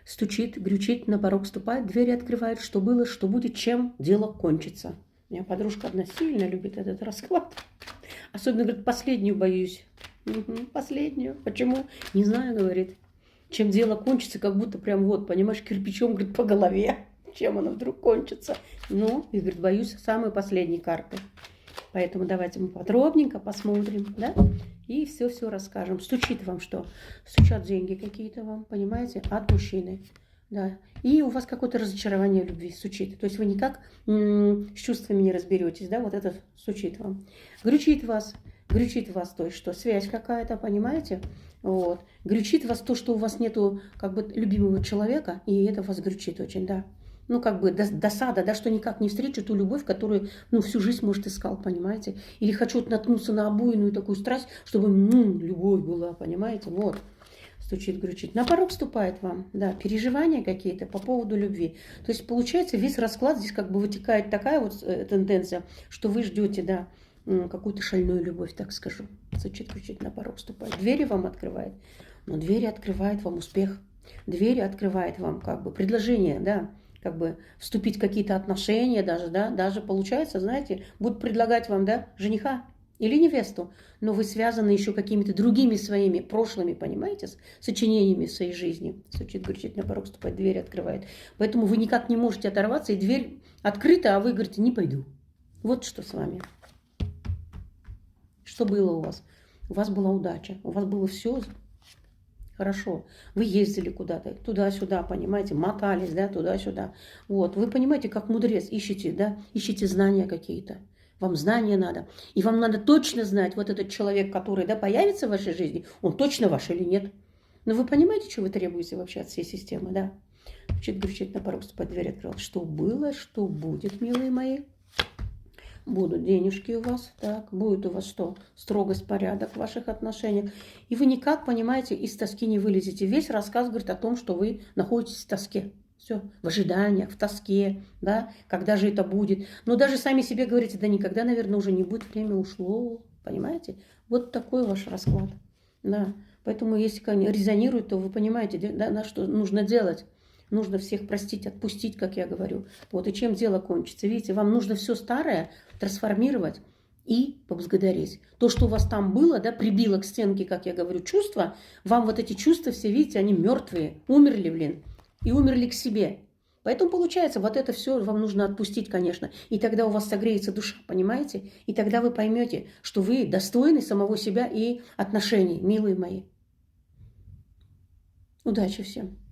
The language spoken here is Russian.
стучит, грючит, на порог ступает, двери открывает, что было, что будет, чем дело кончится. У меня подружка одна сильно любит этот расклад. Особенно, говорит, последнюю боюсь. Угу, последнюю. Почему? Не знаю, говорит. Чем дело кончится, как будто прям вот, понимаешь, кирпичом, говорит, по голове. Чем оно вдруг кончится. Ну, и, говорит, боюсь самой последней карты. Поэтому давайте мы подробненько посмотрим, да? И все-все расскажем. Стучит вам что? Стучат деньги какие-то вам, понимаете, от мужчины. Да. И у вас какое-то разочарование в любви стучит. То есть вы никак с чувствами не разберетесь, да? Вот это стучит вам. Грючит вас, то есть что? Связь какая-то, понимаете? Вот. Грючит вас то, что у вас нету как бы любимого человека, и это вас грючит очень, да. Ну, как бы досада, да, что никак не встречу ту любовь, которую, ну, всю жизнь, может, искал, понимаете? Или хочу наткнуться на обуйную такую страсть, чтобы, любовь была, понимаете? Вот, стучит, грючит. На порог вступает вам, да, переживания какие-то по поводу любви. То есть, получается, весь расклад здесь как бы вытекает такая вот тенденция, что вы ждете, да, какую-то шальную любовь, так скажу. Стучит, грючит, на порог вступает. Двери вам открывает, но двери открывает вам успех. Двери открывает вам как бы предложение, да, как бы вступить в какие-то отношения даже, да, даже получается, знаете, будут предлагать вам, да, жениха или невесту, но вы связаны еще какими-то другими своими прошлыми, понимаете, сочинениями в своей жизни. Стучит, грючит, на порог ступает, дверь открывает. Поэтому вы никак не можете оторваться, и дверь открыта, а вы говорите, не пойду. Вот что с вами. Что было у вас? У вас была удача, у вас было все хорошо. Вы ездили куда-то, туда-сюда, понимаете, мотались, да, туда-сюда. Вот, вы понимаете, как мудрец, ищете, да, ищете знания какие-то. Вам знания надо. И вам надо точно знать, вот этот человек, который, да, появится в вашей жизни, он точно ваш или нет. Но вы понимаете, что вы требуете вообще от всей системы, да? Чуть грючит на порог, ступать, дверь открыл. Что было, что будет, милые мои? Будут денежки у вас, так, будет у вас что? Строгость, порядок в ваших отношениях. И вы никак, понимаете, из тоски не вылезете. Весь рассказ говорит о том, что вы находитесь в тоске. Все, в ожиданиях, в тоске, да, когда же это будет. Но даже сами себе говорите, да никогда, наверное, уже не будет, время ушло, понимаете? Вот такой ваш расклад, да. Поэтому, если резонирует, то вы понимаете, да, на что нужно делать. Нужно всех простить, отпустить, как я говорю. Вот, и чем дело кончится. Видите, вам нужно все старое трансформировать и поблагодарить. То, что у вас там было, да, прибило к стенке, как я говорю, чувства, вам вот эти чувства все, видите, они мертвые, умерли, блин, и умерли к себе. Поэтому, получается, вот это все вам нужно отпустить, конечно. И тогда у вас согреется душа, понимаете? И тогда вы поймете, что вы достойны самого себя и отношений, милые мои. Удачи всем!